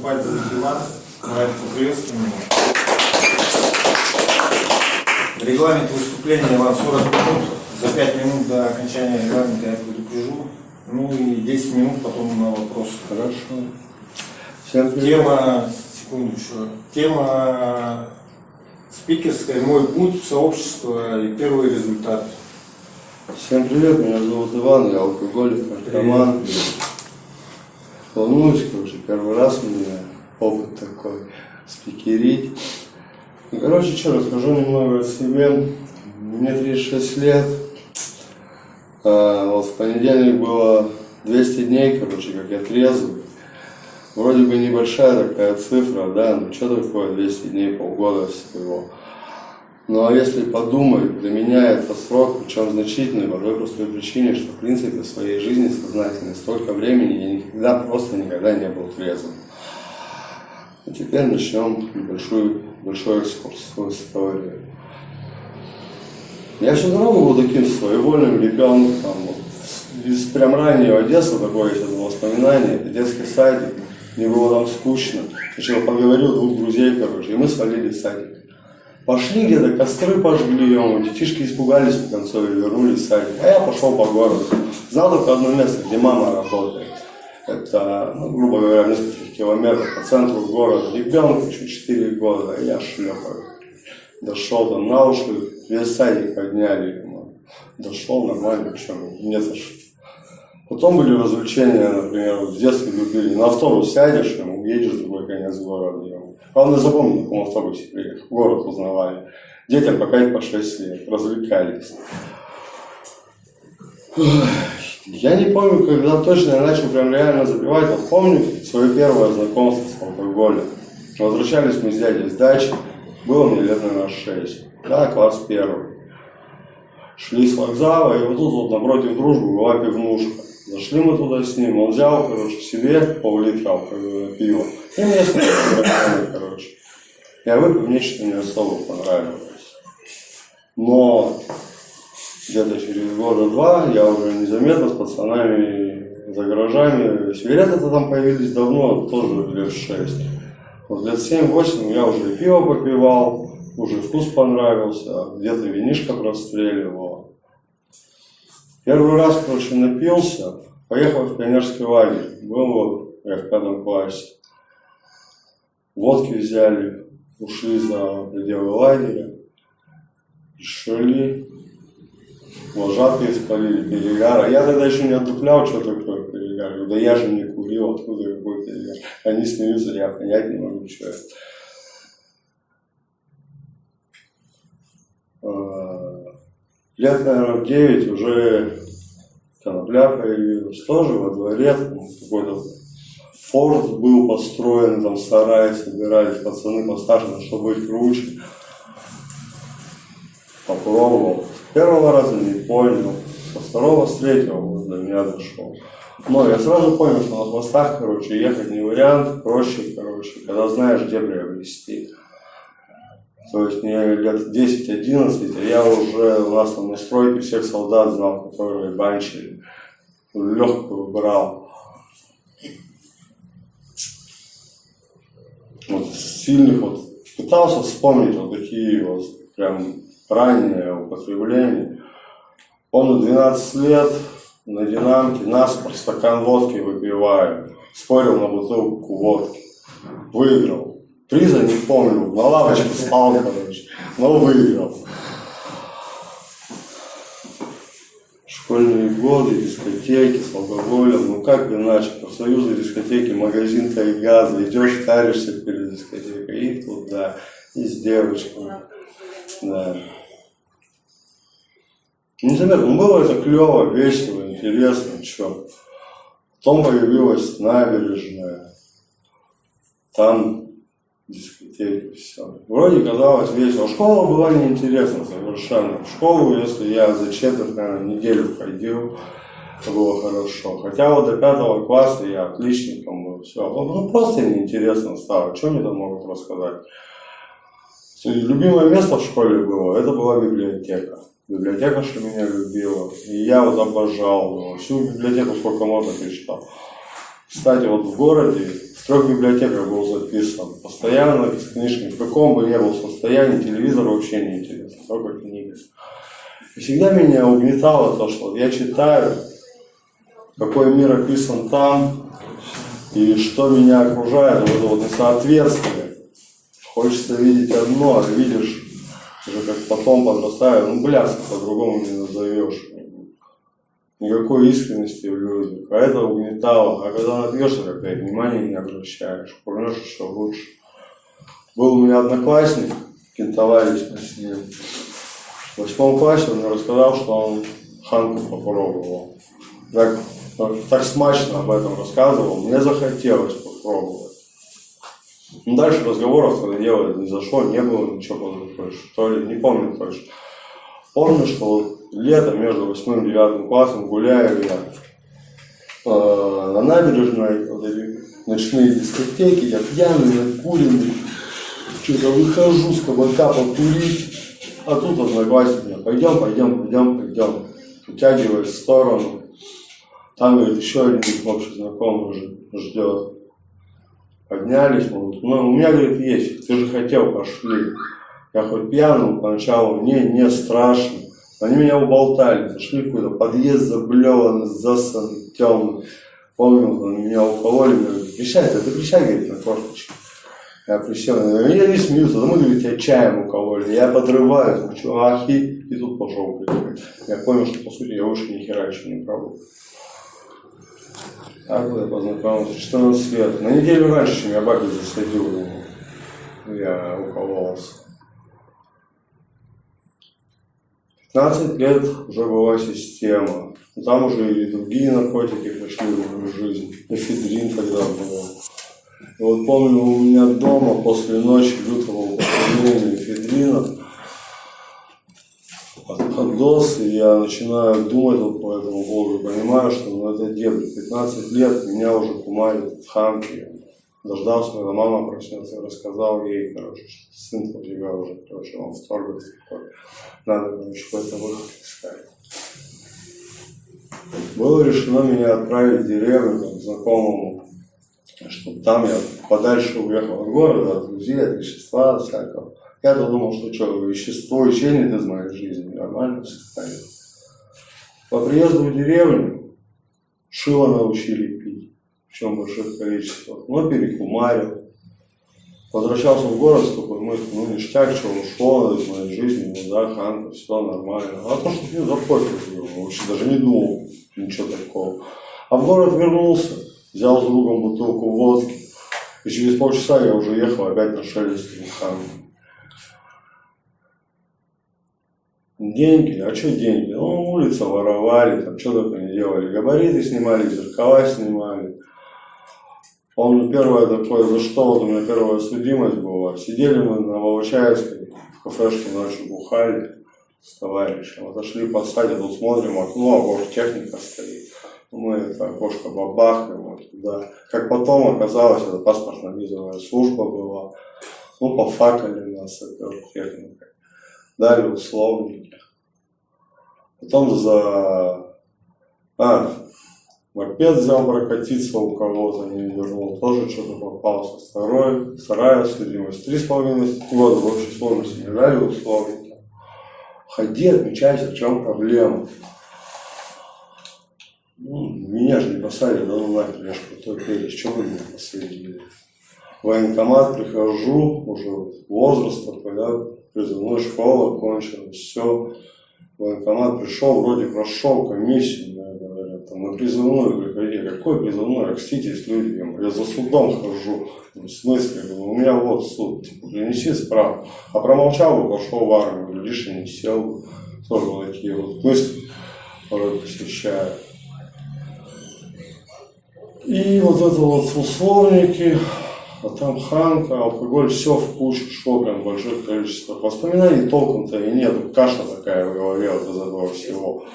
выступать за ветеран. Давайте поприветствуем его. Регламент выступления вам 40 минут. За 5 минут до окончания регламента я предупрежу. Ну и 10 минут потом на вопросы. Хорошо. Тема, секунду еще. Тема спикерская «Мой путь в сообщество и первые результаты». Всем привет, меня зовут Иван, я алкоголик, наркоман. Волнуюсь, короче, первый раз у меня опыт такой, спикерить. Короче, что, расскажу немного о себе. Мне 36 лет. Вот в понедельник было 200 дней, короче, как я трезвый. Вроде бы небольшая такая цифра, да, ну что такое 200 дней, полгода всего. Ну а если подумать, для меня это срок, причем значительный, по той простой причине, что в принципе в своей жизни сознательной столько времени я никогда не был трезвым. А теперь начнем большой экскурс в историю. Я всю дорогу был таким своевольным ребенком. Вот, из прям раннего детства, такое сейчас воспоминание, это детский садик. Мне было там скучно. Сначала поговорил двух друзей, короче, и мы свалили в садик. Пошли где-то, костры пожгли, детишки испугались в конце и вернулись в садик. А я пошел по городу. Знал только одно место, где мама работает. Это, грубо говоря, в нескольких километрах по центру города. Ребенку еще 4 года, и я шлепаю. Дошел там на уши, весь садик подняли. Дошел нормально, причем не зашел. Потом были развлечения, например, в детстве любили. На автобус сядешь, едешь в другой конец города. Главное запомни, на каком автобусе приехал. Город узнавали. Детям по 5-6 лет. Развлекались. Я не помню, когда точно я начал прям реально запивать. Вот помню свое первое знакомство с алкоголем. Возвращались мы с дядей с дачи. Было мне лет, наверное, 6. Да, класс 1. Шли с вокзала, и вот тут вот напротив Дружбы была пивнушка. Зашли мы туда с ним, он взял, короче, себе пол-литра пива. И мне сказали, короче. Я выпил, мне что-то не особо понравилось. Но где-то через года-два я уже незаметно с пацанами за гаражами. Сигареты-то там появились давно, тоже лет 6. Вот лет 7-8 я уже и пиво попивал, уже вкус понравился, где-то винишко простреливал. Первый раз, короче, напился, поехал в пионерский лагерь, был я в 5 классе. Водки взяли, ушли за пределы лагеря, шли, вожатые спалили, перегар. Я тогда еще не отдуплял, что такое перегар. Да я же не курил, откуда какой перегар. Они смеются, я понять не могу, что это. Лет, наверное, в 9 уже конопля появилась, тоже во дворе, какой-то форт был построен, там сарай собирались, пацаны постарше, чтобы быть круче. Попробовал. С первого раза не понял, со второго, с третьего вот до меня дошел. Но я сразу понял, что на хвостах, короче, ехать не вариант, проще, короче, когда знаешь, где приобрести. То есть мне лет 10-11, а я уже у нас там на стройке всех солдат знал, которые банчили. Легкую брал. Вот сильных вот пытался вспомнить вот такие вот прям ранние употребления. Помню, 12 лет на динамке наспор стакан водки выпиваю. Спорил на бутылку водки. Выиграл. Приза не помню, на лавочке спал, короче, но выиграл. Школьные годы, дискотеки с алкоголем, ну как иначе, профсоюзы, дискотеки, магазин Тайгаза, идешь, таришься перед дискотекой, и туда, и с девочками, да. Незаметно, ну было это клево, весело, интересно, что. Потом появилась набережная, там дискотеки, все. Вроде казалось весело. Школа была неинтересна совершенно. В школу, если я за четверть, наверное, неделю ходил, это было хорошо. Хотя вот до 5 класса я отличником был, все. Ну просто неинтересно стало. Что мне там могут рассказать? Любимое место в школе было, это была библиотека. Библиотекарша меня любила. И я вот обожал всю библиотеку, сколько можно перечитал. Кстати, вот в городе, В 3 библиотеках был записан. Постоянно, без книжки. В каком бы ни был состоянии, телевизор вообще не интересно, только книга. И всегда меня угнетало то, что я читаю, какой мир описан там, и что меня окружает, вот это вот несоответствие. Хочется видеть одно, а видишь, уже как потом подрастаю, ну блядь, по-другому не назовешь. Никакой искренности в людях. А это угнетало. А когда напьешься, как-то и внимания не обращаешь. Поймешь, что лучше. Был у меня одноклассник, кентовались мы с ним. В 8 классе он мне рассказал, что он ханку попробовал. Так смачно об этом рассказывал. Мне захотелось попробовать. Ну, дальше разговоров, когда дело не зашло, не было ничего подобного. Что ли, не помню точно. Помню, что вот летом между 8 и 9 классом гуляю я на набережной, вот эти ночные дискотеки, я пьяный, накуренный, что-то выхожу с кабака покурить, а тут одноклассник меня: пойдем, утягивает в сторону. Там, говорит, еще один общий знакомый уже ждет. Поднялись, ну, у меня, говорит, есть, ты же хотел, пошли. Я хоть пьяным поначалу, мне не страшно. Они меня уболтали, зашли в какой-то подъезд заблеванный, засанный, темный. Помню, они меня укололи, говорят: присядь, говорит, на корточке. Я присел, я не смеются, да мы, говорит, тебя чаем укололи. Я подрываюсь, хочу ахи, и тут пошел. Я понял, что по сути я уж ни хера еще не пробовал. Так вот я познакомился, 14 лет. На неделю раньше, чем я бабе засадил ему, я укололся. 15 лет уже была система. Там уже и другие наркотики пошли в мою жизнь. Эфедрин тогда был. И вот помню, у меня дома после ночи лютого употребления эфедрина отдос, и я начинаю думать вот по этому поводу, понимаю, что ну, это дебри. 15 лет меня уже кумарит в хамке. Дождался, когда мама проснется, рассказал ей, короче, что сын у тебя уже, короче, он вторгается. Надо, короче, какой-то выход искать. Было решено меня отправить в деревню к знакомому, чтобы там я подальше уехал от города, от друзей, от вещества всякого. Я-то думал, что вещество исчезнет из моей жизни, нормально состояние. По приезду в деревню шило научили пить, причем в больших количествах, но перекумарил. Возвращался в город с такой мыслью: ну ништяк, что ушло из моей жизни, ну да, ханка, все нормально. А то, что мне запомнил, вообще даже не думал ничего такого. А в город вернулся, взял с другом бутылку водки, и через полчаса я уже ехал опять на шелест ханки. Деньги, а что деньги? Ну, улица воровали, там что только не делали. Габариты снимали, зеркала снимали. Помню, первое такое, за что вот у меня первая судимость была. Сидели мы на Волочаевской, в кафешке ночью бухали с товарищем. Отошли под садик, тут смотрим окно, а вот техника стоит. Мы это окошко бабахаем вот туда. Как потом оказалось, это паспортно-визовая служба была. Ну, пофакали нас этой техникой. Дали условники. Потом мопед взял прокатиться у кого-то, не вернул, тоже что-то попался. Вторая судимость. 3,5 года в общей сложности не дали условники. Ходи, отмечайся, в чем проблема. Ну, меня же не посадили, да ну нахер, я же крутой перец, что вы меня посадили? В военкомат прихожу, уже возраст такой, да, призывной, школа кончилась, все. В военкомат пришел, вроде прошел комиссию, да, говорят, там, на призывную приходи. Какой призывной? Окститесь, люди, я за судом хожу. В смысле? У меня вот суд, типа, принеси справку. А промолчал бы, пошел в армию, глядишь, и не сел. Тоже вот такие вот мысли порой посещают. И вот это вот условники, а там ханка, алкоголь, все в кучу шло, прям в больших количествах. Воспоминаний толком-то и нету, каша такая в голове вот из этого всего.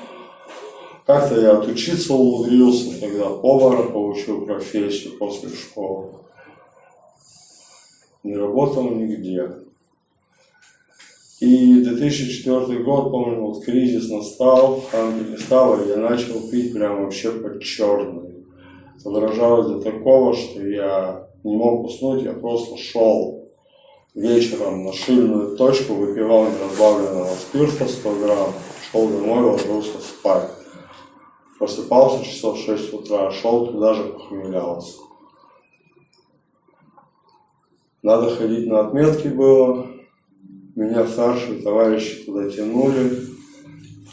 Как-то я отучиться умудрился, тогда повара получил профессию после школы. Не работал нигде. И 2004 год, помню, вот кризис настал, ханки не стало, и я начал пить прям вообще под черный. подорожалось до такого, что я не мог уснуть, я просто шел вечером на шильную точку, выпивал неразбавленного спирта 100 грамм, шел домой, ложился спать. Просыпался часов в 6 утра, шел туда же, похмелялся. Надо ходить на отметки было, меня старшие товарищи туда тянули.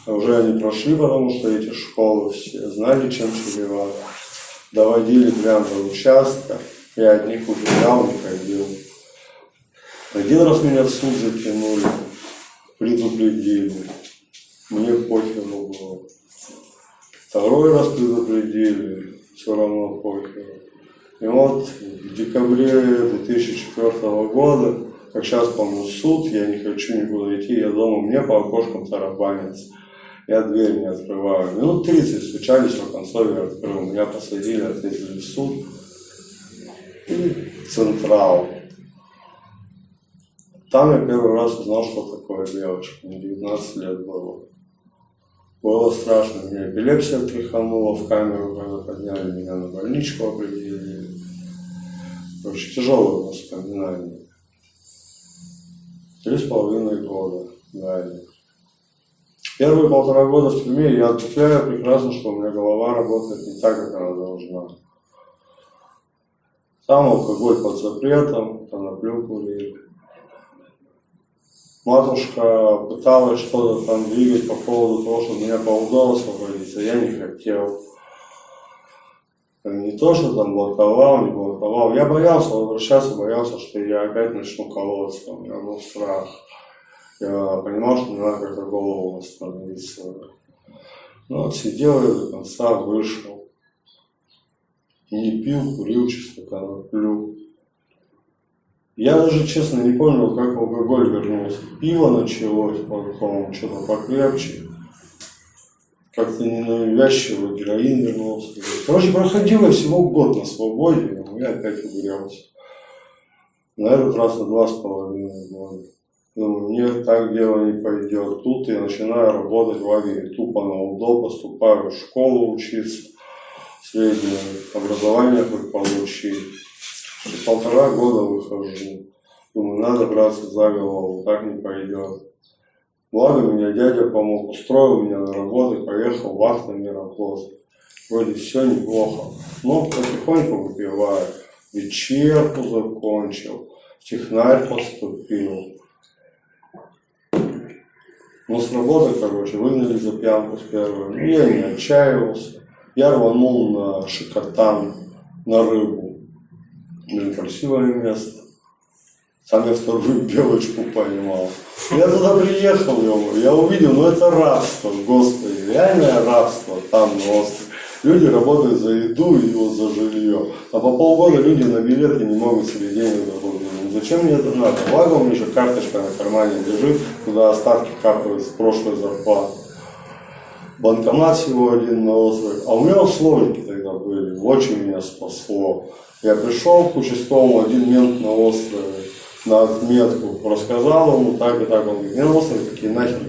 Уже они прошли, потому что эти школы все знали, чем чревато. Доводили прямо до участка, я от них убегал, не ходил. Один раз меня в суд затянули, предупредили, мне похеру было. Второй раз предупредили, все равно похеру. И вот в декабре 2004 года, как сейчас помню, суд, я не хочу никуда идти, я дома, мне по окошкам тарабанится. Я дверь не открываю. Минут 30 стучались, в конце я открыл. Меня посадили, ответили в суд. И Централ. Там я первый раз узнал, что такое девочка. Мне 19 лет было. Было страшно. Меня эпилепсия тряханула в камеру, когда подняли меня на больничку, определили. Короче, тяжелые воспоминания. 3,5 года. Далее. Первые 1,5 года в тюрьме я отвечаю прекрасно, что у меня голова работает не так, как она должна. Сам алкоголь под запретом, коноплю курили. Матушка пыталась что-то там двигать по поводу того, чтобы меня поудалось освободиться, я не хотел. Не то, что там блоковал, не блоковал. Я боялся возвращаться, боялся, что я опять начну колоться. У меня был страх. Я понимал, что мне надо как-то голову восстановить свою. Ну, отсидел я до конца, вышел. Не пил, курил чисто коноплю. Я даже, честно, не понял, как алкоголь вернулся. Пиво началось, потом что-то покрепче. Как-то ненавязчиво героин вернулся. Короче, проходил я всего год на свободе, но я опять угорелся. На этот раз на 2,5 года. Думаю, нет, так дело не пойдет. Тут я начинаю работать в лагере, тупо на УДО, поступаю в школу учиться, среднее образование хоть получить. Через 1,5 года выхожу. Думаю, надо браться за голову, так не пойдет. Благо меня дядя помог, устроил меня на работу, поехал вахтами работать. Вроде все неплохо, но потихоньку выпиваю. Вечерку закончил, в технарь поступил. Но с работы, короче, выгнали за пьянку с первой. Ну, я не отчаивался. Я рванул на Шикотан, на рыбу. Блин, красивое место. Там я вторую белочку поймал. Я туда приехал, я увидел, ну это рабство, господи, реальное рабство там на острове. Люди работают за еду и вот за жилье. А по полгода люди на билеты не могут себе денег заработать. Ну, зачем мне это надо? Благо у меня же карточка на кармане лежит, куда остатки капают с прошлой зарплаты. Банкомат всего один на острове. А у меня условники тогда были. Очень меня спасло. Я пришел к участковому, один мент на острове, на отметку, рассказал ему так и так. Он говорит, мне на острове такие нахер,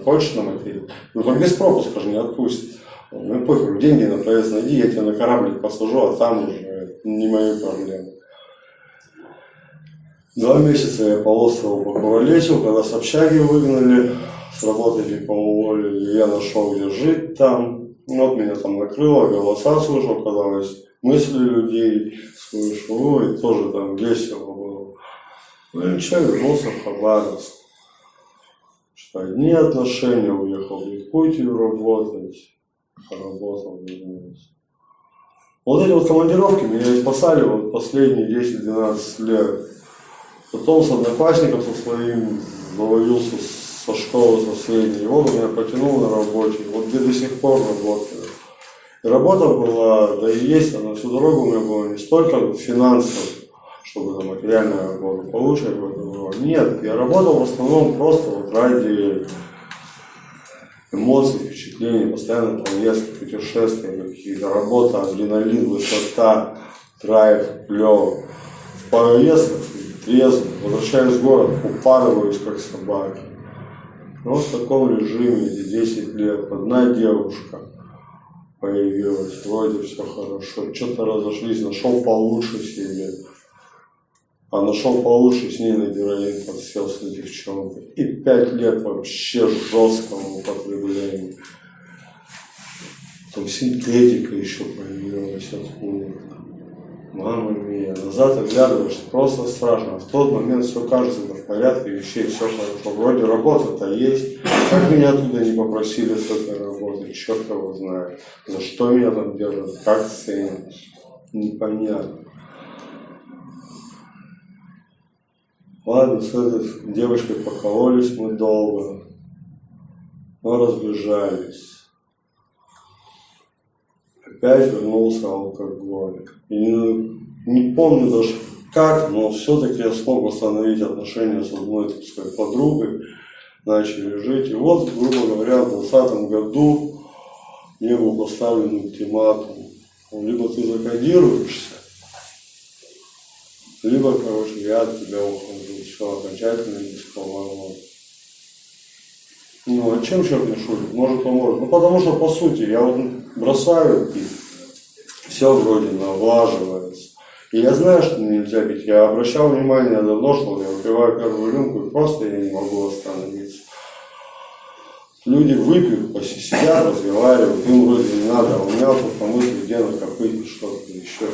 хочешь на материк? Ну только без пропуска же не отпустит. Ну похер, деньги на проезд найди, я тебя на кораблик посажу, а там уже не мои проблемы. 2 месяца я по острову покуролесил, когда с общаги выгнали, с работы типа уволили, я нашел где жить там. Вот меня там накрыло, голоса слышал, когда мысли людей слышал, и тоже там весело было. Ну и что, вернулся в Хабаровск. Что одни отношения, уехал в Якутию работать. Работал, вернулся. Вот эти вот командировки меня и спасали вот последние 10-12 лет. Потом с одноклассником со своим завалился со школы, со средней. И он меня потянул на работе. Вот где до сих пор работаю. И работа была, да и есть, она всю дорогу у меня была не столько финансов, чтобы там материальную работу получать. Нет, я работал в основном просто вот ради эмоций, впечатлений, постоянно поездки, путешествия какие-то, работа, адреналин, высота, драйв, клево. В поездках трезво, возвращаюсь в город, упарываюсь как собака. Но в таком режиме эти 10 лет, одна девушка. появилась, вроде все хорошо, что-то разошлись, нашел получше себе. А нашел получше, с ней на героин подсел с девчонкой. И 5 лет вообще жесткого употребления. Там синтетика еще появилась откуда. Мама мия, назад оглядываешься, просто страшно. В тот момент все кажется в порядке вещей, все хорошо. Вроде работа-то есть. Как меня оттуда не попросили с этой работы, черт его знает. За что меня там держат, как ценят, непонятно. Ладно, с этой девочкой покололись мы долго, но разбежались. Опять вернулся алкоголь. И не помню даже как, но все-таки я смог восстановить отношения с одной своей подругой. Начали жить. И вот, грубо говоря, в 2020 году мне был поставлен ультиматум. Либо ты закодируешься, либо, короче, я от тебя ухожу. Все, окончательно без поворот. Ну, а чем черт не шутит? Может, поможет. Ну, потому что, по сути, я вот бросаю пить, все вроде налаживается. И я знаю, что нельзя пить. Я обращал внимание давно, что я выпиваю первую рюмку, и просто я не могу остановиться. Люди выпьют, сидят, разговаривают, им вроде не надо, а у меня только мысли, где накопить что-то еще.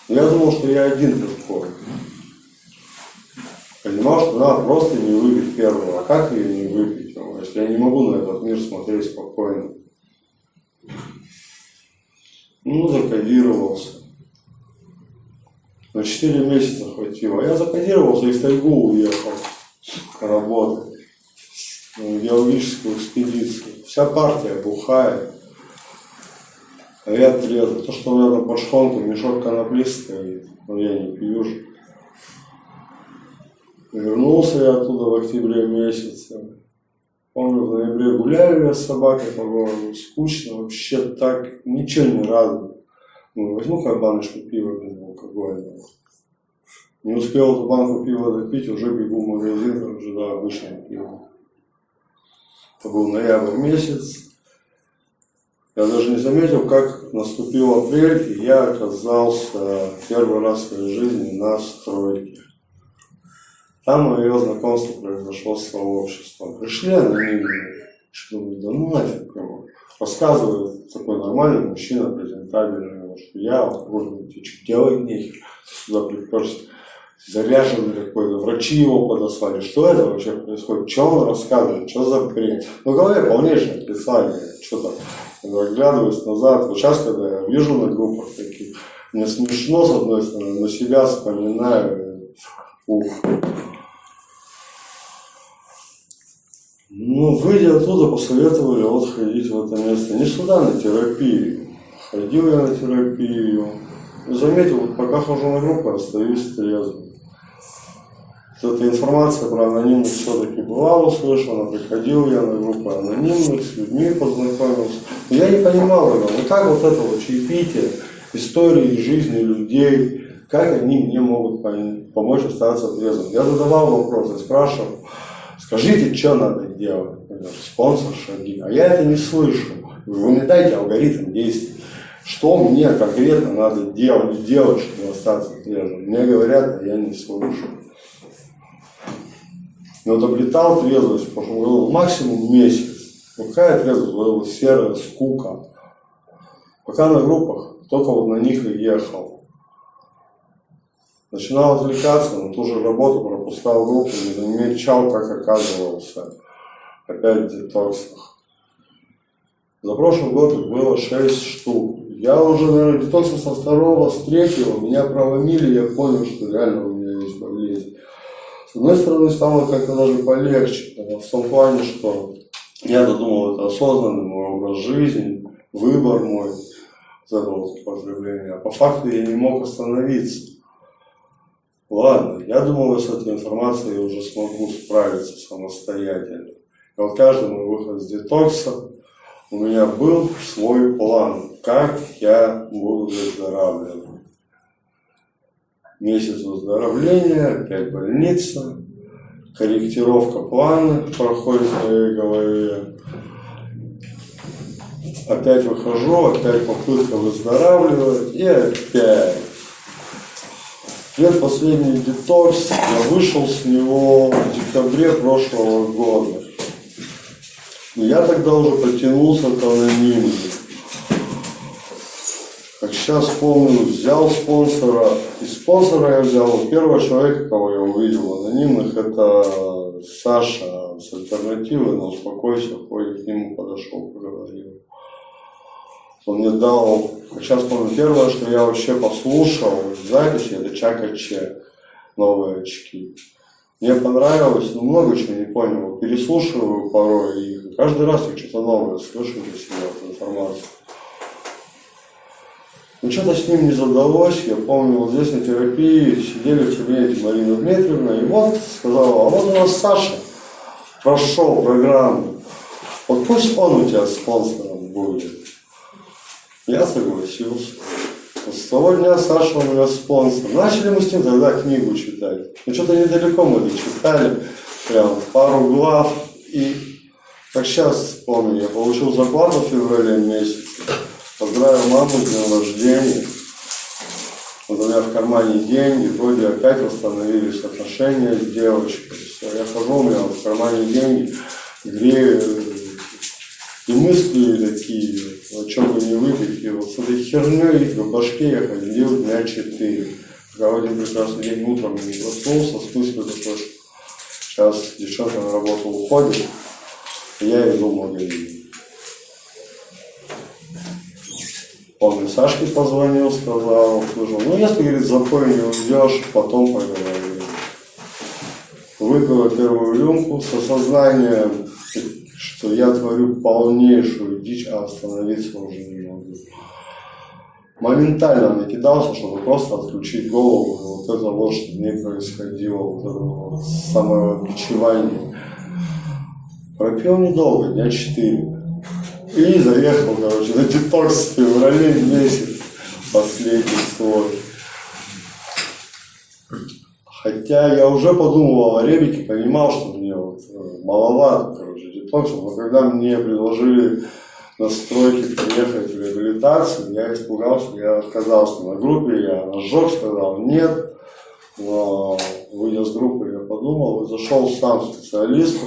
Я думал, что я один такой. Понимал, что надо просто не выпить первого. А как ее не выпить? Если я не могу на этот мир смотреть спокойно. Ну, закодировался. На 4 месяца хватило. Я закодировался и в тайгу уехал работать. В геологическую экспедицию. Вся партия бухает. А я трезвый. То, что у меня там под шхонкой мешок конопли стоит, но я не пью же. Вернулся я оттуда в октябре месяце. Помню, в ноябре гуляли я с собакой по городу. Скучно, вообще так, ничего не радует. Ну, возьму-ка баночку пива безалкогольного. Не успел эту банку пива допить, уже бегу в магазин, короче, да, обычное пиво. Это был ноябрь месяц. Я даже не заметил, как наступил апрель, и я оказался первый раз в своей жизни на стройке. Там мое знакомство произошло с сообществом. Пришли анонимные. Думаю, да ну нафиг ему. Рассказывает такой нормальный мужчина, презентабельный, что я вот, может быть, что делать нехер. Сюда приперся. Заряженный какой-то, врачи его подослали. Что это вообще происходит? Что он рассказывает? Что за бред? Ну, в голове полнейшее отрицание. Что-то оглядываюсь назад. Вот сейчас, когда я вижу на группах таких, мне смешно, с одной стороны, но себя вспоминаю. Ух. Ну, выйдя оттуда, посоветовали вот ходить в это место. Не сюда, на терапию. Ходил я на терапию. И заметил, вот пока хожу на группу, остаюсь трезвым. Вот эта информация про анонимность все-таки была услышана. Приходил я на группу анонимных, с людьми познакомился. Но я не понимал этого. Ну как вот это вот чаепитие, истории жизни людей, как они мне могут помочь остаться трезвым. Я задавал вопросы, спрашивал. Скажите, что надо делать? Спонсор, шаги. А я это не слышу. Вы мне дайте алгоритм действий. Что мне конкретно надо делать, чтобы остаться трезвым? Мне говорят, а я не слышу. Но вот обретал трезвость, в прошлом году максимум месяц. Какая трезвость? Была серая скука. Пока на группах, только вот на них и ехал. Начинал отвлекаться, на ту же работу пропускал группу, не замечал, как оказывался опять в детоксах. За прошлый год их было 6 штук. Я уже, наверное, детоксился со 2-го, с 3-го, меня проломили, я понял, что реально у меня есть болезнь. С одной стороны, стало как-то даже полегче, в том плане, что я думал, это осознанный мой образ жизни, выбор мой, вот это вот употребление. А по факту я не мог остановиться. Ладно, я думал, с этой информацией я уже смогу справиться самостоятельно. И вот каждый мой выход с детокса, у меня был свой план, как я буду выздоравливать. Месяц выздоровления, опять больница, корректировка плана проходит в моей голове. Опять выхожу, опять попытка выздоравливать, и опять. Последний детокс, я вышел с него в декабре прошлого года. Но я тогда уже потянулся к анониму. Как сейчас помню, взял спонсора. Из спонсора я взял первого человека, кого я увидел анонимных, это Саша с альтернативой, но успокойся, ходит к нему, подошел, поговорил. Он мне дал, как сейчас помню, первое, что я вообще послушал в записи, это Чака Чек, новые очки. Мне понравилось, но много чего не понял. Переслушиваю порой их, и каждый раз я что-то новое слышу для себя, эту информацию. Но что-то с ним не задалось. Я помню, вот здесь на терапии сидели в кабинете Марина Дмитриевна, и вот сказала, а вот у нас Саша прошел программу. Вот пусть он у тебя спонсором будет. Я согласился. Вот с того дня Саша у меня спонсор. Начали мы с ним тогда книгу читать. Ну что-то недалеко мы дочитали. Прям пару глав. И как сейчас помню, я получил зарплату в феврале месяце. Поздравил маму с днем рождения. Вот у меня в кармане деньги. Вроде опять восстановились отношения с девочкой. Все, я хожу, у меня в кармане деньги. Грею. И мысли такие, о чем бы не выпить, и вот с этой херней в башке я ходил дня 4. Когда в один прекрасный день утром не проснулся, с мыслью, что сейчас девчонка на работу уходит, и я иду в магазин. Помню, Сашке позвонил, сказал, слушай, ну если, говорит, запой не уйдешь, потом поговорим. Выпил первую рюмку с осознанием, что я творю полнейшую дичь, а остановиться уже не могу. Моментально накидался, чтобы просто отключить голову. Вот это вот, что мне происходило, вот это вот самобичевание. Пропил недолго, дня 4. И заехал, короче, на детокс в феврале месяц, последний свой. Хотя я уже подумал о Ребике, понимал, что мне вот маловато, короче, детоксов, но когда мне предложили на стройке приехать в реабилитацию, я испугался, я отказался на группе, я нажег, сказал нет, но выйдя с группы, я подумал и зашел сам к специалисту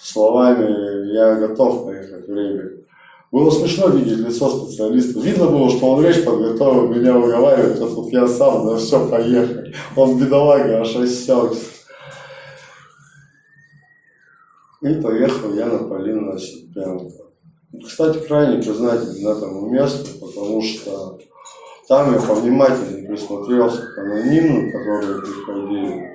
словами «я готов поехать в Ребик». Было смешно видеть лицо специалиста. Видно было, что он речь подготовил, меня уговаривает, а тут я сам, да все, поехали. Он, бедолага, аж осекся. И поехал я на Полину Осипенко. Кстати, крайне признателен этому месту, потому что там я повнимательнее присмотрелся к анонимным, которые приходили.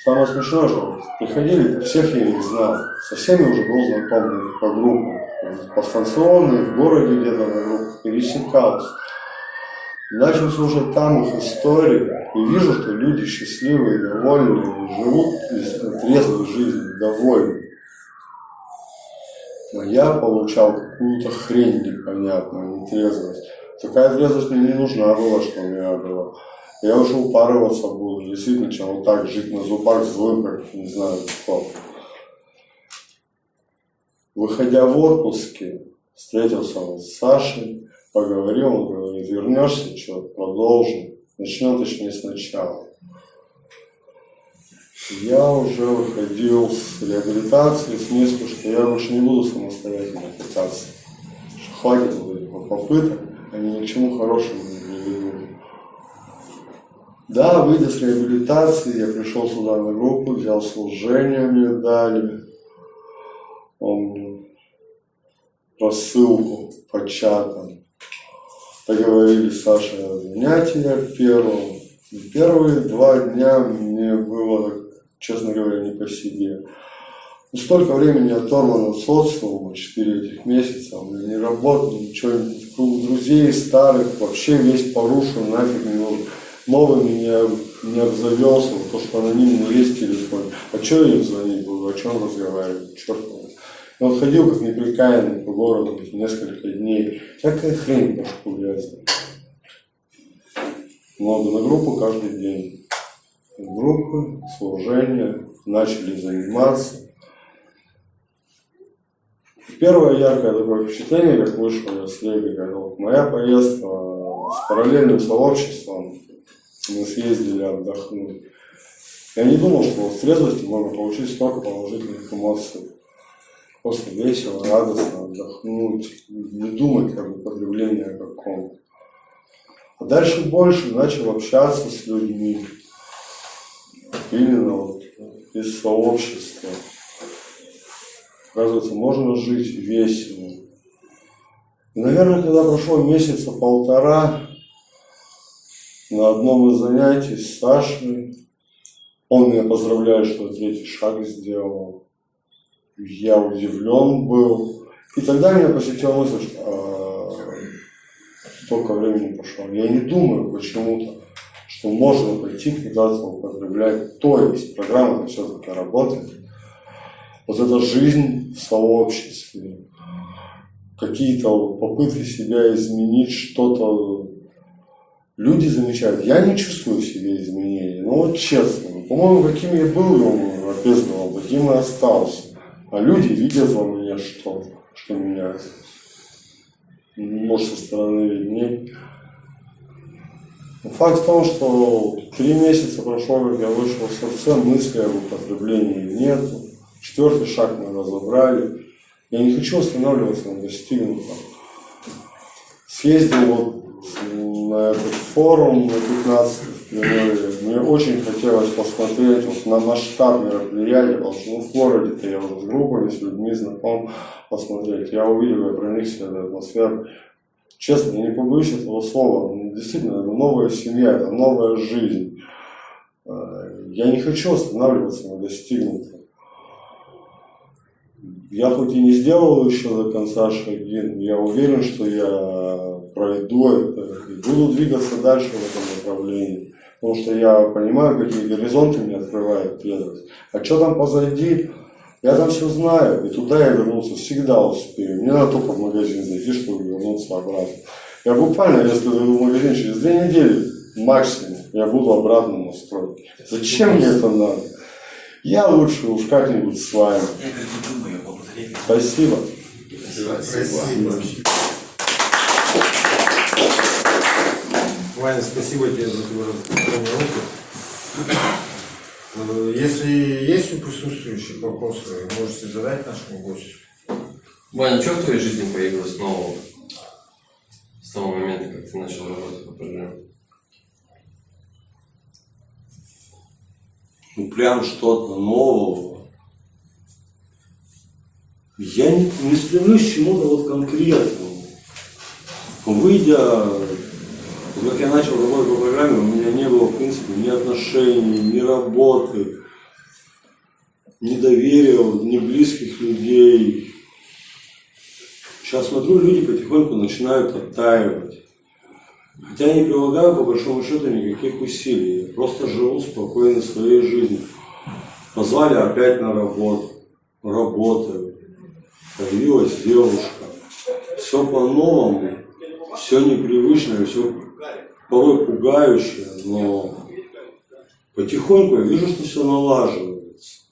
Самое смешное, что приходили, всех я не знал. Со всеми уже был знаком по группам. По станционной, в городе где-то на группах пересекался. Начал слушать там их истории и вижу, что люди счастливые, довольные, живут трезвой жизнью, довольны. А я получал какую-то хрень непонятную, нетрезвость. Такая трезвость мне не нужна была, что у меня была. Я уже упарываться буду, действительно, чем вот так жить на зубах злым, как не знаю кто. Выходя в отпуске, встретился с Сашей, поговорил, он говорит, вернешься, что, продолжим, начнем точнее сначала. Я уже выходил с реабилитации, с мыслью, что я больше не буду самостоятельно питаться. Что хватит этих попыток, они ни к чему хорошему не приведут. Да, выйдя с реабилитации, я пришел сюда на группу, взял служение, мне дали. Помню рассылку по чатам. Договорились с Сашей о занятиях первым. И первые 2 дня мне было, честно говоря, не по себе. Ну, столько времени оторвано от социума, 4 этих месяца, у меня не работал, ничего, круг друзей старых, вообще весь порушен, нафиг не нужен. Новыми не обзавелся, то, что анонимно есть телефон. А что я им звонить буду, о чем разговаривать, черт возьми. Он ходил как неприкаянный по городу несколько дней. Всякая хрень в башку лезет. Много на группу каждый день. Группы, служения, начали заниматься. Первое яркое такое впечатление, как вышел я с Лейбой, говорил, моя поездка с параллельным сообществом, мы съездили отдохнуть. Я не думал, что в трезвости можно получить столько положительных эмоций. Просто весело, радостно отдохнуть, не думать как бы потребление о каком-то. А дальше больше начал общаться с людьми. Именно вот из сообщества. Оказывается, можно жить весело. И, наверное, когда прошло месяца полтора, на одном из занятий с Сашей, он меня поздравляет, что я 3-й шаг сделал. Я удивлен был. И тогда меня посетила мысль, что столько времени прошло. Я не думаю почему-то, что можно пойти куда-то употреблять. То есть программа все-таки работает. Вот эта жизнь в сообществе, какие-то попытки себя изменить, что-то люди замечают. Я не чувствую в себе изменений, но вот честно, по-моему, каким я был описывал, таким и остался. А люди видят во мне что меняется. Может, со стороны виднее. Факт в том, что 3 месяца прошло, как я вышел в СРЦ, мысли об употреблении нету. 4-й шаг мы разобрали. Я не хочу останавливаться на достигнутом. Съездил вот на этот форум на 15 в Приморье. Мне очень хотелось посмотреть вот на масштаб мероприятия, потому что в городе-то я уже с группами, с людьми знаком, посмотреть. Я увидел, я проникся в эту атмосферу. Честно, я не побоюсь этого слова. Действительно, это новая семья, это новая жизнь. Я не хочу останавливаться на достигнутом. Я хоть и не сделал еще до конца шаги, но я уверен, что я пройду это и буду двигаться дальше в этом направлении. Потому что я понимаю, какие горизонты мне открывает трезвость. А что там позади, я там все знаю. И туда я вернуться всегда успею. Мне надо только в магазин зайти, чтобы вернуться обратно. Я буквально, если зайду в магазин через 2 недели максимум, я буду обратно настроен. Зачем мне это надо? Я лучше уж как-нибудь с вами. Спасибо. Спасибо. Ваня, спасибо тебе за твой разговор. Если есть у присутствующих вопросы, можете задать нашему гостю. Ваня, что в твоей жизни появилось нового с того момента, как ты начал работать по программе? Ну, прям что-то нового. Я не стремлюсь к чему-то вот конкретному. Выйдя, как я начал работать по программе, у меня не было, в принципе, ни отношений, ни работы, ни доверия, ни близких людей. Сейчас смотрю, люди потихоньку начинают оттаивать. Хотя я не прилагаю, по большому счету, никаких усилий. Я просто живу спокойно своей жизнью. Позвали опять на работу. Работаю. Появилась девушка. Все по-новому. Все непривычное, все порой пугающее. Но потихоньку я вижу, что все налаживается.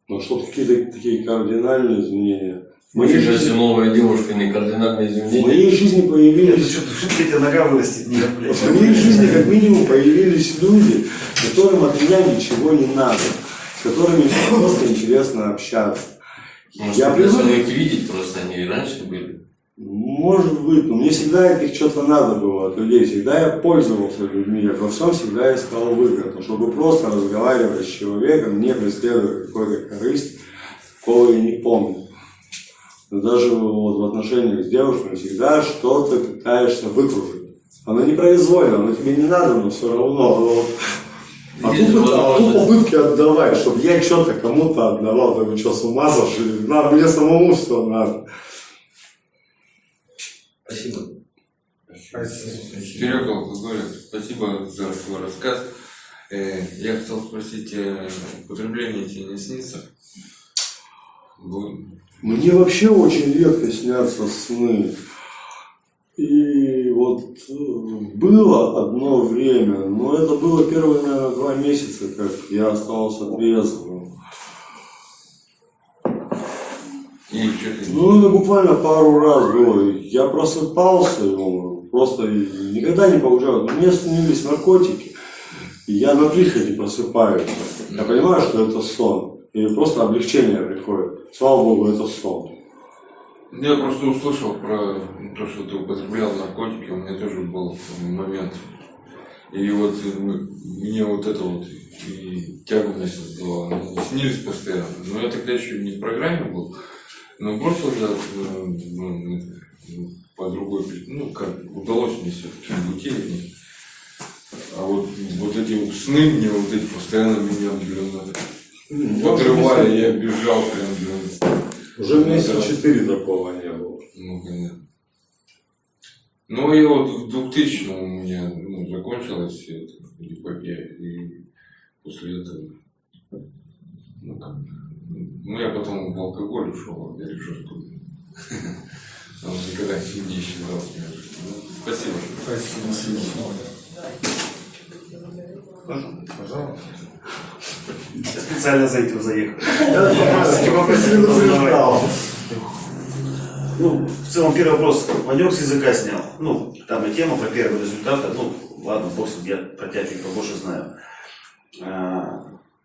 Но что какие-то такие кардинальные изменения. В моей жизни новая девушка, не кардинальные изменения. В моей жизни появились... Что-то нога вырастет, не В моей жизни как минимум появились люди, которым от меня ничего не надо, с которыми просто интересно общаться. Может, Я привык видеть, просто они и раньше были. Может быть, но мне всегда от них что-то надо было от людей, всегда я пользовался людьми, я во всем всегда искал выгоду, чтобы просто разговаривать с человеком, не преследуя какой-то корысть, кого я не помню. Но даже вот в отношениях с девушками всегда что-то пытаешься выкружить. Оно непроизвольно, оно тебе не надо, но все равно. А тут попытки отдавать, чтобы я что-то кому-то отдавал, да вы что, с ума сошли? Надо, мне самому все надо. Спасибо. Серега Алкоголик, спасибо за твой рассказ. Я хотел спросить, употребление тебе не снится? Мне вообще очень редко снятся сны. И вот было одно время, но это было первые, наверное, 2 месяца, как я остался трезвым. И что ты... Ну, это буквально пару раз было. Я просыпался, просто никогда не получал. Мне снились наркотики, и я на прихоти просыпаюсь. Я понимаю, что это сон. И просто облегчение приходит. Слава Богу, это сон. Я просто услышал про то, что ты употреблял наркотики, у меня тоже был момент. И вот мне вот это вот и тягу мне создавало. Они снились постоянно. Но я тогда еще не в программе был. Но бросил я по другой, ну как удалось мне все-таки уйти от них. А вот эти вот сны мне вот эти постоянно меня, блин, подрывали, я бежал прям, блин. Уже месяца 4 такого не было. Ну, понятно. Ну и вот в 2000 у меня закончилась вся эта эпопея, и после этого, ну как, ну я потом в алкоголь ушел, я решил, что он никогда не исчезал. Спасибо. Спасибо. Пожалуйста. Я специально за этим заехал. Ну, в целом, первый вопрос. Ванек с языка снял. Ну, там и тема про первые результаты. Ну, ладно, бог с ним, я про тебя чуть побольше знаю.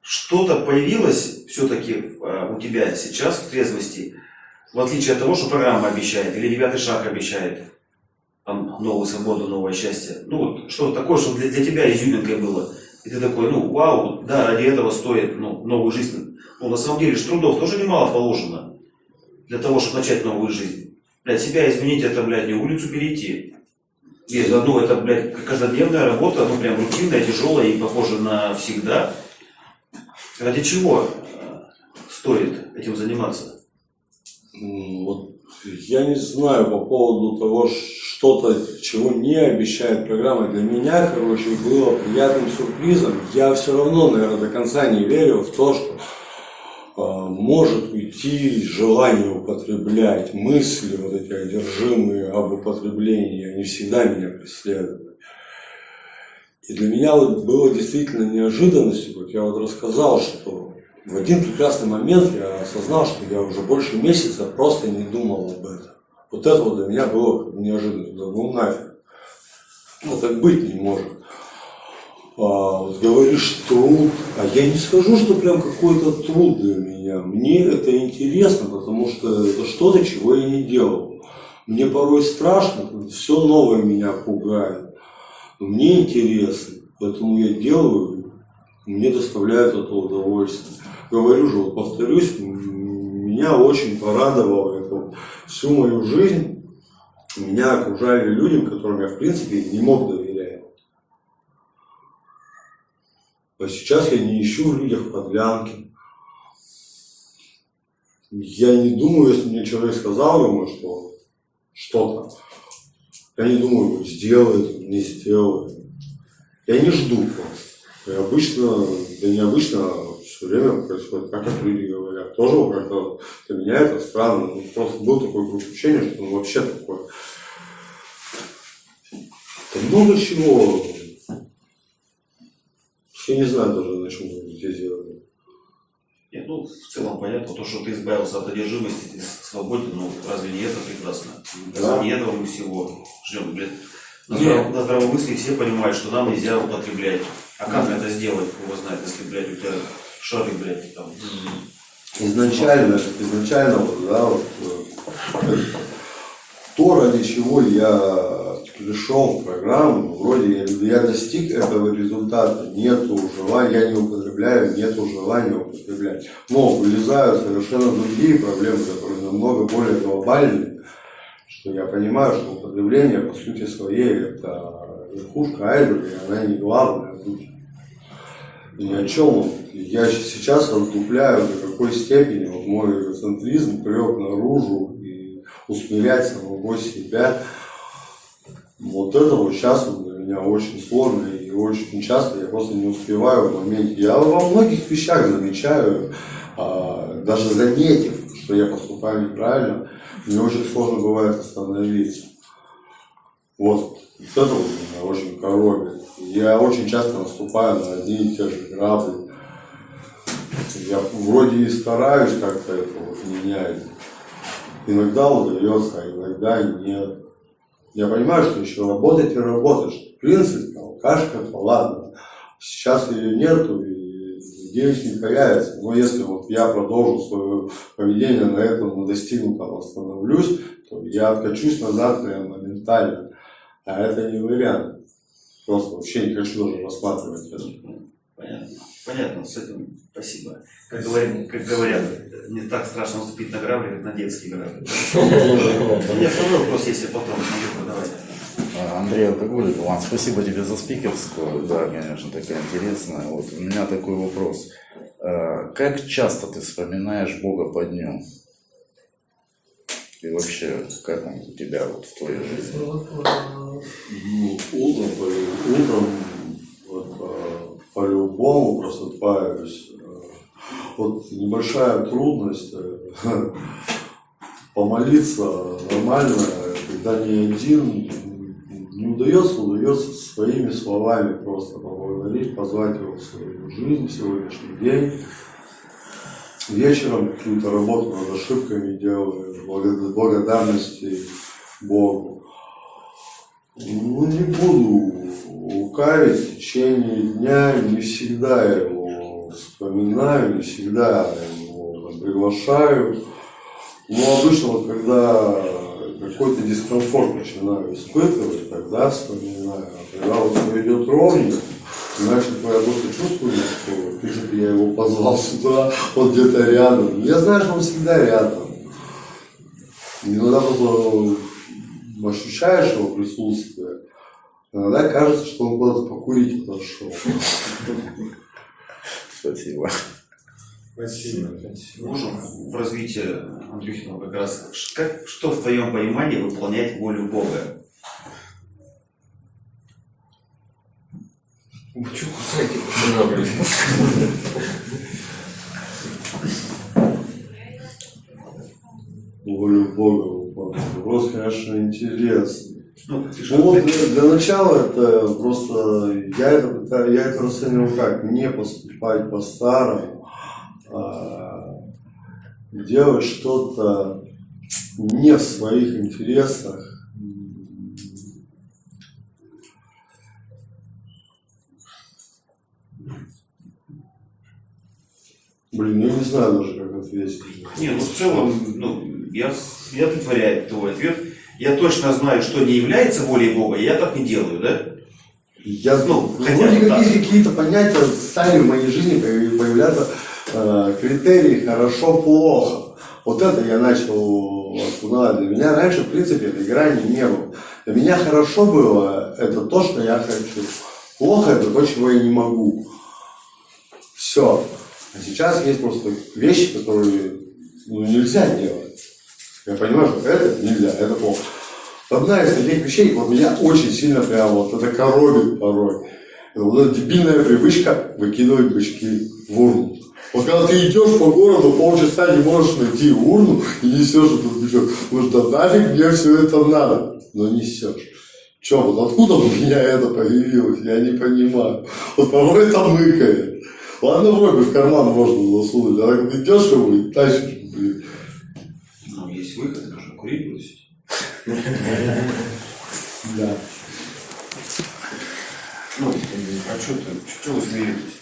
Что-то появилось все-таки у тебя сейчас в трезвости, в отличие от того, что программа обещает, или 9-й шаг обещает там, новую свободу, новое счастье. Ну, вот что-то такое, что для тебя изюминкой было. И ты такой, ну, вау, да, ради этого стоит новую жизнь. Ну, на самом деле, трудов тоже немало положено для того, чтобы начать новую жизнь. Блядь, себя изменить, это, блядь, не улицу перейти. И, ну, это, блядь, каждодневная работа, ну, прям рутинная, тяжелая и похожа на всегда. Ради чего стоит этим заниматься? Вот я не знаю по поводу того, что-то, чего не обещает программа. Для меня, короче, было приятным сюрпризом. Я все равно, наверное, до конца не верил в то, что может уйти желание употреблять, мысли вот эти одержимые об употреблении, они всегда меня преследовали. И для меня вот было действительно неожиданностью, как я вот рассказал, что в один прекрасный момент я осознал, что я уже больше месяца просто не думал об этом. Вот это вот для меня было неожиданно. Ну нафиг. Ну так быть не может. Вот говоришь, труд. А я не скажу, что прям какой-то труд для меня. Мне это интересно, потому что это что-то, чего я не делал. Мне порой страшно, все новое меня пугает. Но мне интересно, поэтому я делаю, мне доставляет это удовольствие. Говорю же, вот повторюсь, меня очень порадовало это. Всю мою жизнь меня окружали люди, которым я в принципе не мог доверять. А сейчас я не ищу в людях подлянки. Я не думаю, если мне человек сказал ему, что что-то, я не думаю, сделает, не сделает. Я не жду просто. И обычно, да необычно, все время происходит, как это люди говорят. Тоже как-то для меня это странно. Ну, просто был такой круг общения, что ну, вообще такое. Да много чего. Я не знаю даже, на чем здесь делать. Нет, ну, в целом понятно, то, что ты избавился от одержимости, ты свободен, ну, разве не это прекрасно? Да. Разве не этого мы всего ждем, блядь? На здравомыслии все понимают, что нам нельзя употреблять. А как это сделать, его знает, если, блядь, у тебя шары, блядь, там. Изначально вот, да, вот, то, ради чего я пришел в программу, вроде я достиг этого результата, нету желания, я не употребляю, нету желания употреблять. Но вылезают совершенно другие проблемы, которые намного более глобальные, что я понимаю, что употребление по сути своей это верхушка айсберга, и она не главная тут. Ни о чем. Я сейчас раздупляю, до какой степени вот мой эгоцентризм прет наружу и усмирять самого себя. Вот это вот сейчас вот для меня очень сложно и очень часто я просто не успеваю в моменте. Я во многих вещах замечаю, даже заметив, что я поступаю неправильно, мне очень сложно бывает остановиться. Вот это вот меня очень коробит. Я очень часто наступаю на одни и те же грабли. Я вроде и стараюсь как-то это вот менять. иногда удается, а иногда нет. Я понимаю, что еще работать и работаешь. В принципе, алкашка-то ладно. Сейчас ее нету, и надеюсь, не появится. Но если вот я продолжу свое поведение на этом, на достигнутом остановлюсь, то я откачусь назад прям моментально. А это не вариант. Просто вообще не хочу даже рассматривать это. Понятно. Понятно, с этим спасибо. Как говорят, не так страшно наступить на грабли, как на детские грабли. У меня второй вопрос, если потом давайте. Андрей Алкоголик, Иван, спасибо тебе за спикерскую, да, конечно, такая интересная. Вот у меня такой вопрос. Как часто ты вспоминаешь Бога по дню? И вообще, как он у тебя вот в твоей жизни? Утром по-любому просыпаюсь. Вот небольшая трудность помолиться нормально, когда не один, не удается своими словами просто поблагодарить, позвать его в свою жизнь, в сегодняшний день. Вечером какую-то работу над ошибками делаю, благодарности Богу. Ну, не буду лукавить, в течение дня не всегда его вспоминаю, не всегда его приглашаю. Но обычно вот когда какой-то дискомфорт начинаю испытывать, тогда вспоминаю. А когда вот все идет ровненько, значит, я просто чувствую, что, в принципе, я его позвал сюда, он где-то рядом. Я знаю, что он всегда рядом. Иногда просто ощущаешь его присутствие, иногда кажется, что он куда-то покурить подошел. Спасибо. Спасибо. Можем в развитии Андрюхина как раз, что в твоем понимании выполнять волю Бога? Вы что кусаете, пацана, блин? Волю Бога. Вопрос, конечно, интересный. Ну, Ну вот для начала это просто я это расцениваю как не поступать по-старому, а делать что-то не в своих интересах. Блин, я не знаю даже, как ответить. Не, ну в целом, ну, я предваряю твой ответ. Я точно знаю, что не является волей Бога, и я так не делаю, да? Я Ну, хотя вроде бы так. какие-то понятия стали в моей жизни появляться, критерии хорошо-плохо. Вот это я начал осознавать. Для меня раньше, в принципе, этой грани не было. Для меня хорошо было, это то, что я хочу. Плохо это то, чего я не могу. Все. А сейчас есть просто вещи, которые нельзя делать. Я понимаю, что это нельзя, это плохо. Одна из таких вещей, вот меня очень сильно прям вот это коробит порой. Это вот эта дебильная привычка выкидывать бычки в урну. Вот когда ты идешь по городу, полчаса не можешь найти урну и несешь этот бычок. Потому что нафиг мне все это надо. Но несешь. Че, вот откуда у меня это появилось, я не понимаю. Вот порой это мыкает. Ладно, вроде в карман можно засунуть, а так идешь его и тащишь, блин. Ну, есть выход, можно курить бросить. Да. Ну, а что вы смеетесь?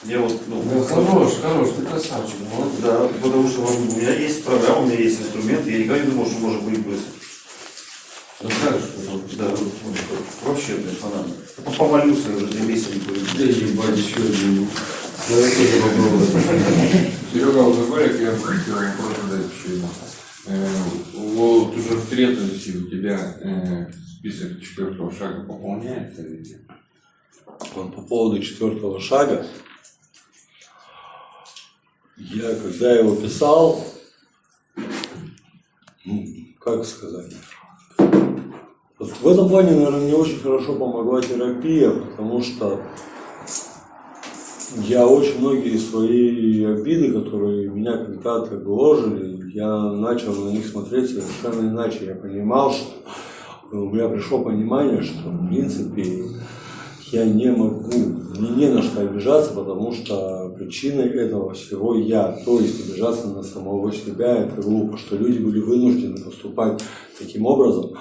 Я вот, ну, Хорош, ты красавчик. ну, да, потому что у меня есть программа, у меня есть инструменты, я никогда не думал, что можно курить бросить. Ну знаешь, Да, вообще, блин, фанат. Помолюсь, я уже 3 месяца не курю. да ебать, еще один. Давай тоже попробуем. Серега Алкоголик, я хотел вопрос задать еще один. Вот уже в трезвости у тебя список 4-го шага пополняется или нет? По поводу 4-го шага, я когда его писал, как сказать, вот в этом плане, наверное, мне очень хорошо помогла терапия, потому что я очень многие свои обиды, которые меня когда-то гложили, я начал на них смотреть совершенно иначе. Я понимал, что у меня пришло понимание, что в принципе я не могу, мне не на что обижаться, потому что причиной этого всего я. То есть обижаться на самого себя — это глупо, что люди были вынуждены поступать таким образом,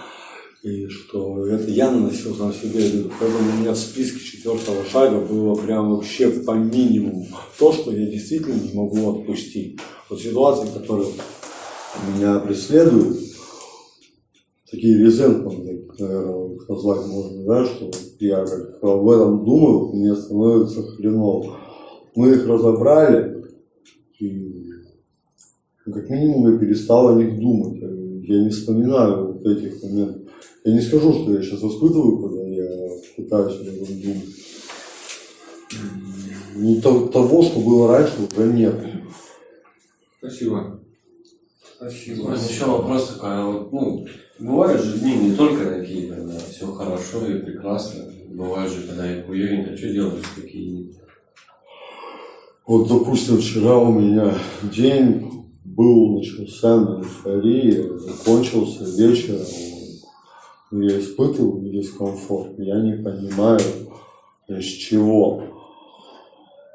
и что это я наносил сам себе обиду. Поэтому у меня в списке 4-го шага было прям вообще по минимуму то, что я действительно не могу отпустить. Вот ситуации, которые меня преследуют, такие резентные, наверное, их назвать можно, да, что я как об этом думаю, мне становится хреново. Мы их разобрали, и как минимум я перестал о них думать. Я не вспоминаю вот этих моментов. Я не скажу, что я сейчас испытываю, когда я пытаюсь об этом думать. Ну, того, что было раньше, уже нет. Спасибо. Спасибо. Еще вопрос такой, вот, ну, бывают же дни не только такие, когда все хорошо и прекрасно, бывает же, когда и хуёвенько, что делаешь в такие дни? Вот, допустим, вчера у меня день начался на эйфории, закончился вечером. Я испытывал дискомфорт, я не понимаю, из чего.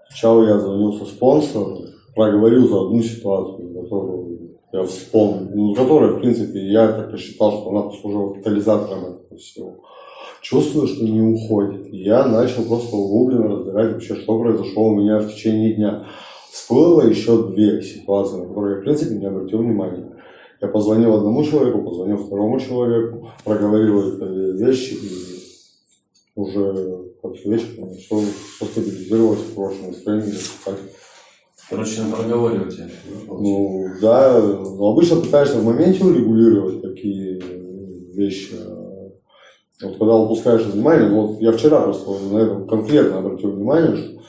Сначала я звонил со спонсором, проговорил за одну ситуацию, которую я вспомнил, ну, которая, в принципе, я так и считал, что она послужила катализатором этого всего. Чувствую, что не уходит. И я начал просто углубленно разбирать вообще, что произошло у меня в течение дня. Всплыло еще 2 ситуации, на которые я, в принципе, не обратил внимания. Я позвонил одному человеку, позвонил второму человеку, проговорил эти вещи, и уже под вечер все стабилизировалось, хорошее настроение. Короче, на проговоре у тебя. Ну, да, но обычно пытаешься в моменте урегулировать такие вещи. Вот когда упускаешь из внимания, ну, вот я вчера просто на этом конкретно обратил внимание, что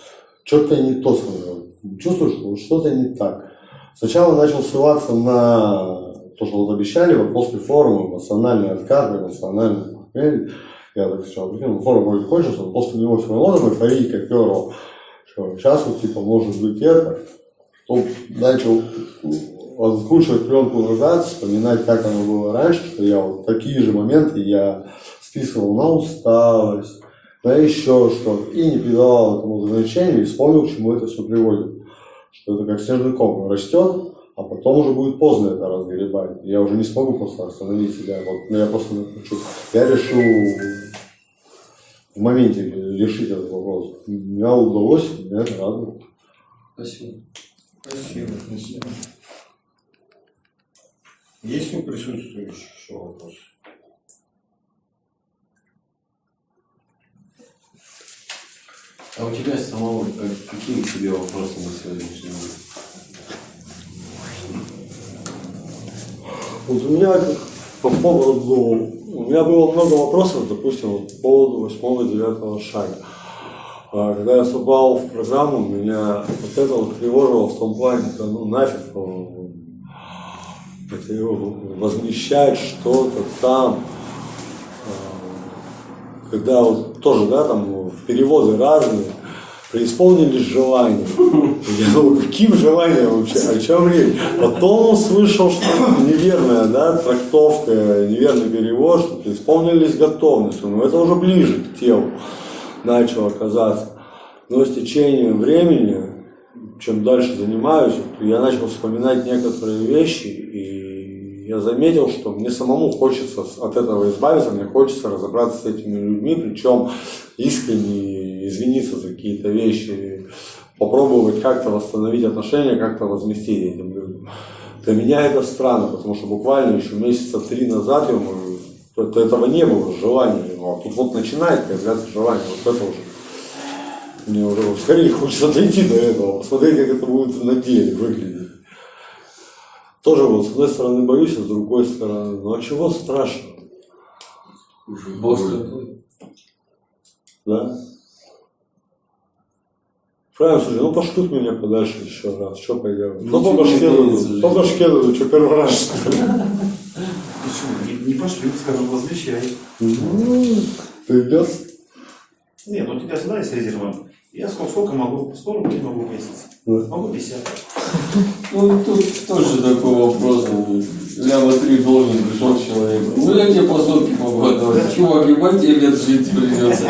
что-то не то смотрел. Чувствую, что что-то не так. Сначала начал ссылаться на то, что вот обещали, вот после форума эмоциональный откат, эмоциональный похмелье. Я так сначала прикинул, форум вроде кончился, но после него все равно там эйфорийка перла. Сейчас вот типа может быть это. Потом начал откручивать пленку назад, вспоминать, как оно было раньше, что я вот такие же моменты я списывал на усталость, на еще что-то, и не придавал этому значению, и вспомнил, к чему это все приводит. Что это как снежный ком, он растет, а потом уже будет поздно это разгребать. Я уже не смогу просто остановить себя. Вот, я просто я решил в моменте решить этот вопрос. Мне удалось, меня это радует. Спасибо. Спасибо. Спасибо. Есть ли у присутствующих еще вопросы? А у тебя самого, какие к тебе вопросы на сегодняшний день? Вот у меня по поводу, у меня было много вопросов, допустим, вот по поводу 8-9 шага. Когда я вступал в программу, меня вот это вот тревожило в том плане, что ну нафиг это его возмещать что-то там, когда вот тоже, да, там переводы разные, преисполнились желания. Я думаю, каким желанием вообще, о чем речь? Потом услышал, что неверная, да, трактовка, неверный перевод, что преисполнились готовностью, но это уже ближе к телу начало оказаться. Но с течением времени, чем дальше занимаюсь, я начал вспоминать некоторые вещи, и я заметил, что мне самому хочется от этого избавиться, мне хочется разобраться с этими людьми, причем искренне извиниться за какие-то вещи, попробовать как-то восстановить отношения, как-то возместить этим людям. Для меня это странно, потому что буквально еще месяца 3 назад этого не было желания, а тут вот начинает появляться желание, вот это уже. Мне уже скорее хочется дойти до этого, посмотреть, как это будет на деле выглядеть. Тоже вот с одной стороны боюсь, а с другой стороны, ну а чего страшного? Босс, да? Правильно, слушай, ну пошлют меня подальше еще раз, что поделать? Ну по башке дадут, что первый раз, что ли? Почему? Не пошлют, скажем, возмещай. Ну, придется. Нет, у тебя всегда есть резервом. Я сколько могу? 100 рублей могу в месяц. Могу 50. ну тут тоже такой вопрос, ляма 3 должен пришел человек. Ну я тебе по сотке могу отдавать. Чувак, ебать тебе лет жить придется.